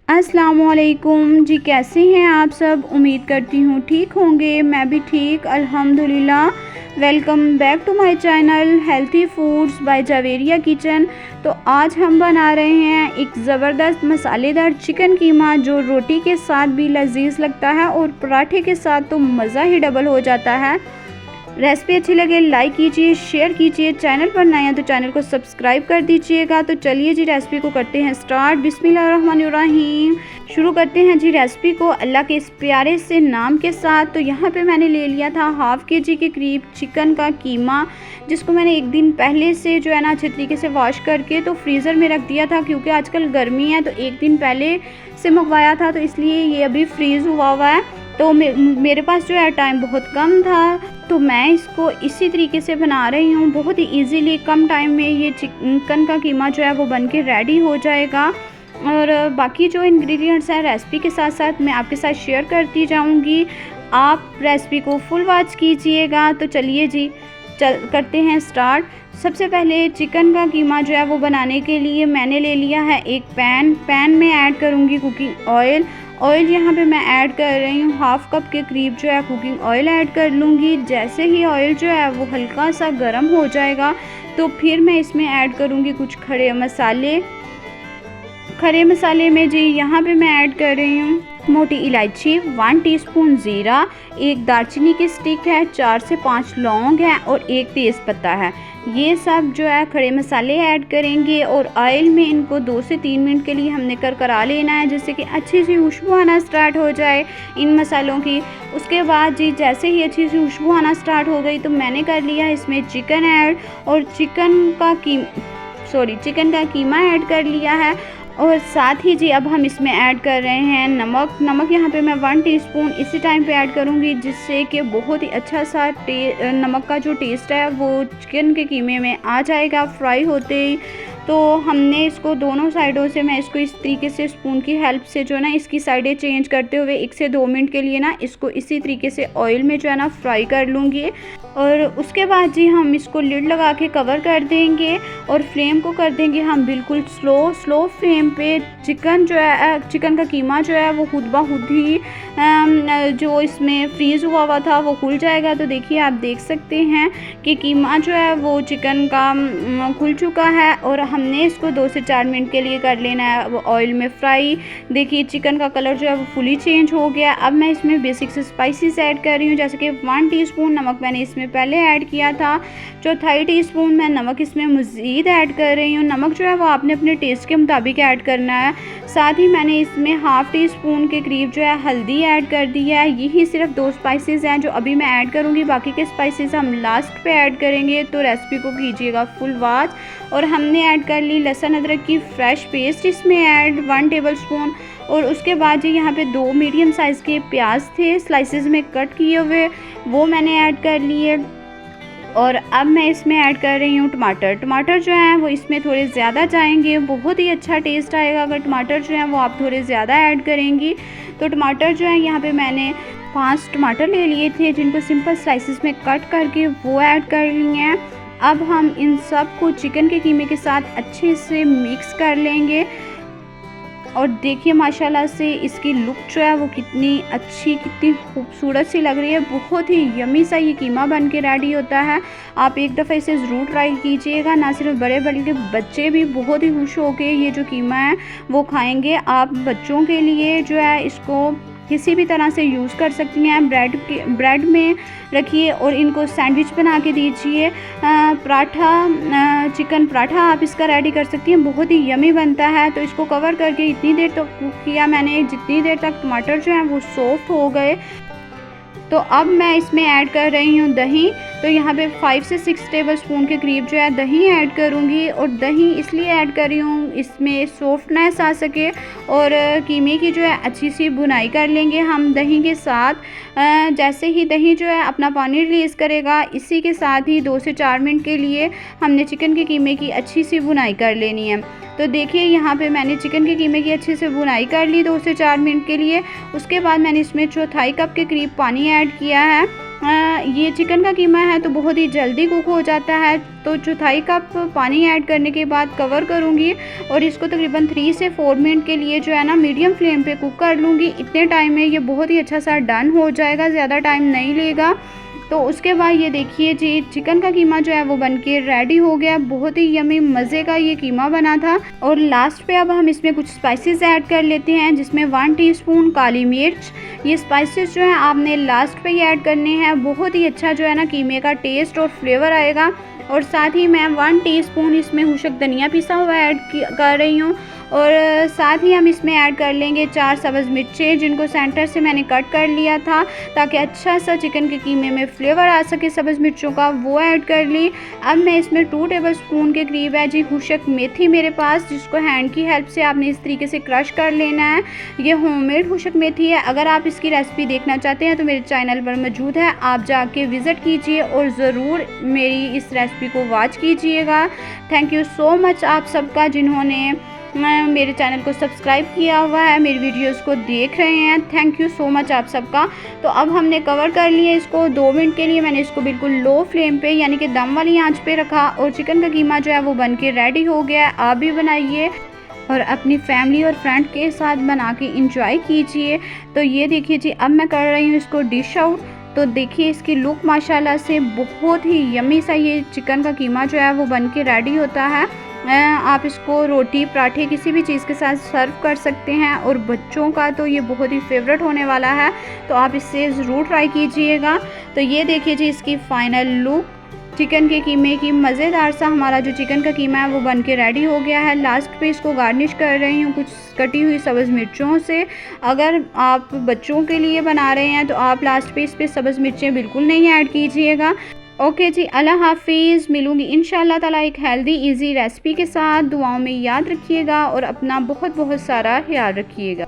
अस्सलामुअलैकुम जी, कैसे हैं आप सब। उम्मीद करती हूँ ठीक होंगे। मैं भी ठीक अल्हम्दुलिल्लाह। Welcome back to my channel healthy foods by Javeria kitchen. तो आज हम बना रहे हैं एक ज़बरदस्त मसालेदार चिकन कीमा, जो रोटी के साथ भी लजीज लगता है और पराठे के साथ तो मज़ा ही डबल हो जाता है। रेसिपी अच्छी लगे लाइक कीजिए, शेयर कीजिए। चैनल पर नए हैं तो चैनल को सब्सक्राइब कर दीजिएगा। तो चलिए जी, रेसिपी को करते हैं स्टार्ट। बिस्मिल्लाहिर्रहमानिर्रहीम। शुरू करते हैं जी रेसिपी को अल्लाह के इस प्यारे से नाम के साथ। तो यहाँ पे मैंने ले लिया था हाफ़ के-जी के करीब चिकन का कीमा, जिसको मैंने एक दिन पहले से जो है ना अच्छे तरीके से वॉश करके तो फ्रीज़र में रख दिया था, क्योंकि आजकल गर्मी है तो एक दिन पहले से मंगवाया था, तो इसलिए ये अभी फ्रीज़ हुआ है। तो मेरे पास जो है टाइम बहुत कम था, तो मैं इसको इसी तरीके से बना रही हूँ। बहुत ही इजीली कम टाइम में ये चिकन का कीमा जो है वो बन के रेडी हो जाएगा। और बाकी जो इंग्रेडिएंट्स हैं रेसिपी के साथ साथ मैं आपके साथ शेयर करती जाऊँगी। आप रेसिपी को फुल वॉच कीजिएगा। तो चलिए जी, करते हैं स्टार्ट। सबसे पहले चिकन का कीमा जो है वो बनाने के लिए मैंने ले लिया है एक पैन में ऐड करूँगी कुकिंग ऑयल यहाँ पे मैं ऐड कर रही हूँ हाफ़ कप के करीब जो है कुकिंग ऑयल ऐड कर लूँगी। जैसे ही ऑयल जो है वो हल्का सा गर्म हो जाएगा तो फिर मैं इसमें ऐड करूँगी कुछ खड़े मसाले में जी यहाँ पे मैं ऐड कर रही हूँ मोटी इलायची, 1 टीस्पून ज़ीरा, एक दालचीनी की स्टिक है, 4 से 5 लौंग है और एक तेज़ पत्ता है। ये सब जो है खड़े मसाले ऐड करेंगे और ऑयल में इनको 2 से 3 मिनट के लिए हमने करकरा लेना है, जिससे कि अच्छी सी खुशबू आना स्टार्ट हो जाए इन मसालों की। उसके बाद जी जैसे ही अच्छी सी खुशबू आना स्टार्ट हो गई तो मैंने कर लिया इसमें चिकन ऐड और चिकन का कीमा ऐड कर लिया है। और साथ ही जी अब हम इसमें ऐड कर रहे हैं नमक यहाँ पे मैं 1 टीस्पून इसी टाइम पे ऐड करूँगी, जिससे कि बहुत ही अच्छा सा नमक का जो टेस्ट है वो चिकन के कीमे में आ जाएगा फ्राई होते ही। तो हमने इसको दोनों साइडों से मैं इसको इस तरीके से स्पून की हेल्प से जो है ना इसकी साइडें चेंज करते हुए 1 से 2 मिनट के लिए ना इसको इसी तरीके से ऑयल में जो है ना फ्राई कर लूँगी। और उसके बाद जी हम इसको लिड लगा के कवर कर देंगे और फ्लेम को कर देंगे हम बिल्कुल स्लो फ्लेम पे। चिकन का कीमा जो है वो खुद ब खुद ही जो इसमें फ्रीज़ हुआ था वो खुल जाएगा। तो देखिए आप देख सकते हैं कि कीमा जो है वो चिकन का खुल चुका है और हमने इसको 2 से 4 मिनट के लिए कर लेना है वो ऑयल में फ्राई। देखिए चिकन का कलर जो है वो फुली चेंज हो गया। अब मैं इसमें बेसिक से स्पाइसेस ऐड कर रही हूँ, जैसे कि 1 टीस्पून नमक मैंने इसमें पहले ऐड किया था, 1/4 टीस्पून मैं नमक इसमें मज़ीद ऐड कर रही हूँ। नमक जो है वो आपने अपने टेस्ट के मुताबिक ऐड करना है। साथ ही मैंने इसमें हाफ़ टीस्पून के करीब जो है हल्दी ऐड कर दी है। यही सिर्फ 2 स्पाइसेस हैं जो अभी मैं ऐड करूँगी, बाकी के स्पाइसेस हम लास्ट पे ऐड करेंगे। तो रेसिपी को कीजिएगा फुल वॉच। और हमने ऐड कर ली लहसुन अदरक की फ्रेश पेस्ट इसमें ऐड 1 टेबलस्पून। और उसके बाद जी यहाँ पे 2 मीडियम साइज़ के प्याज थे स्लाइसेस में कट किए हुए, वो मैंने ऐड कर लिए। और अब मैं इसमें ऐड कर रही हूँ टमाटर जो हैं वो इसमें थोड़े ज़्यादा जाएंगे, बहुत ही अच्छा टेस्ट आएगा अगर टमाटर जो हैं वो आप थोड़े ज़्यादा ऐड करेंगी। तो टमाटर जो है यहाँ पे मैंने 5 टमाटर ले लिए थे, जिनको सिंपल स्लाइसेस में कट करके वो ऐड कर लिए हैं। अब हम इन सब को चिकन के कीमे के साथ अच्छे से मिक्स कर लेंगे। और देखिए माशाल्लाह से इसकी लुक जो है वो कितनी अच्छी, कितनी खूबसूरत सी लग रही है। बहुत ही यमी सा ये कीमा बन के रेडी होता है। आप एक दफ़ा इसे ज़रूर ट्राई कीजिएगा। ना सिर्फ बड़े बल्कि बच्चे भी बहुत ही खुश होकर ये जो कीमा है वो खाएंगे। आप बच्चों के लिए जो है इसको किसी भी तरह से यूज़ कर सकती हैं। ब्रेड में रखिए और इनको सैंडविच बना के दीजिए। चिकन पराठा आप इसका रेडी कर सकती हैं, बहुत ही यमी बनता है। तो इसको कवर करके इतनी देर तक कुक किया मैंने, जितनी देर तक टमाटर जो हैं वो सॉफ्ट हो गए। तो अब मैं इसमें ऐड कर रही हूँ दही। तो यहाँ पे 5 से 6 टेबलस्पून के करीब जो है दही ऐड करूँगी। और दही इसलिए ऐड कर रही हूँ इसमें सॉफ्टनेस आ सके और कीमे की जो है अच्छी सी भुनाई कर लेंगे हम दही के साथ। जैसे ही दही जो है अपना पानी रिलीज़ करेगा, इसी के साथ ही 2 से 4 मिनट के लिए हमने चिकन के कीमे की अच्छी सी भुनाई कर लेनी है। तो देखिए यहाँ पे मैंने चिकन के कीमे की अच्छे से भुनाई कर ली 2 से 4 मिनट के लिए। उसके बाद मैंने इसमें 1/4 कप के करीब पानी ऐड किया है ये चिकन का कीमा है तो बहुत ही जल्दी कुक हो जाता है। तो चौथाई कप पानी ऐड करने के बाद कवर करूँगी और इसको तकरीबन 3 से 4 मिनट के लिए जो है ना मीडियम फ्लेम पे कुक कर लूँगी। इतने टाइम में ये बहुत ही अच्छा सा डन हो जाएगा, ज़्यादा टाइम नहीं लेगा। तो उसके बाद ये देखिए जी, चिकन का कीमा जो है वो बनके रेडी हो गया। बहुत ही यमी मज़े का ये कीमा बना था। और लास्ट पे अब हम इसमें कुछ स्पाइसेस ऐड कर लेते हैं, जिसमें 1 टीस्पून काली मिर्च। ये स्पाइसेस जो है आपने लास्ट पे ही ऐड करने हैं। बहुत ही अच्छा जो है ना कीमे का टेस्ट और फ्लेवर आएगा। और साथ ही मैं 1 टीस्पून इसमें हुशक धनिया पिसा हुआ ऐड कर रही हूँ। और साथ ही हम इसमें ऐड कर लेंगे 4 सब्ज़ मिर्चें, जिनको सेंटर से मैंने कट कर लिया था ताकि अच्छा सा चिकन के कीमे में फ्लेवर आ सके सब्ज़ मिर्चों का, वो ऐड कर ली। अब मैं इसमें 2 टेबलस्पून के करीब है जी हुशक मेथी मेरे पास, जिसको हैंड की हेल्प से आपने इस तरीके से क्रश कर लेना है। ये होममेड हुशक मेथी है। अगर आप इसकी रेसिपी देखना चाहते हैं तो मेरे चैनल पर मौजूद है, आप जाके विज़िट कीजिए और ज़रूर मेरी इस रेसिपी को वॉच कीजिएगा। थैंक यू सो मच आप सबका जिन्होंने मेरे चैनल को सब्सक्राइब किया हुआ है, मेरी वीडियोस को देख रहे हैं। थैंक यू सो मच आप सबका। तो अब हमने कवर कर लिया इसको 2 मिनट के लिए। मैंने इसको बिल्कुल लो फ्लेम पे यानी कि दम वाली आंच पे रखा और चिकन का कीमा जो है वो बन के रेडी हो गया। आप भी बनाइए और अपनी फैमिली और फ्रेंड के साथ बना के इंजॉय कीजिए। तो ये देखिए जी, अब मैं कर रही हूँ इसको डिश आउट। तो देखिए इसकी लुक माशाल्लाह से बहुत ही यमी सा ये चिकन का कीमा जो है वो बन के रेडी होता है। आप इसको रोटी पराठे किसी भी चीज़ के साथ सर्व कर सकते हैं और बच्चों का तो ये बहुत ही फेवरेट होने वाला है, तो आप इससे ज़रूर ट्राई कीजिएगा। तो ये देखिए जी इसकी फ़ाइनल लुक चिकन के कीमे की। मज़ेदार सा हमारा जो चिकन का कीमा है वो बन के रेडी हो गया है। लास्ट पे इसको गार्निश कर रही हूँ कुछ कटी हुई सब्ज़ मिर्चों से। अगर आप बच्चों के लिए बना रहे हैं तो आप लास्ट पे इस पे सब्ज़ मिर्चें बिल्कुल नहीं ऐड कीजिएगा। ओके जी, अल्लाह हाफिज़। मिलूँगी इंशाअल्लाह ताला एक हेल्दी इजी रेसिपी के साथ। दुआओं में याद रखिएगा और अपना बहुत बहुत सारा ख्याल रखिएगा।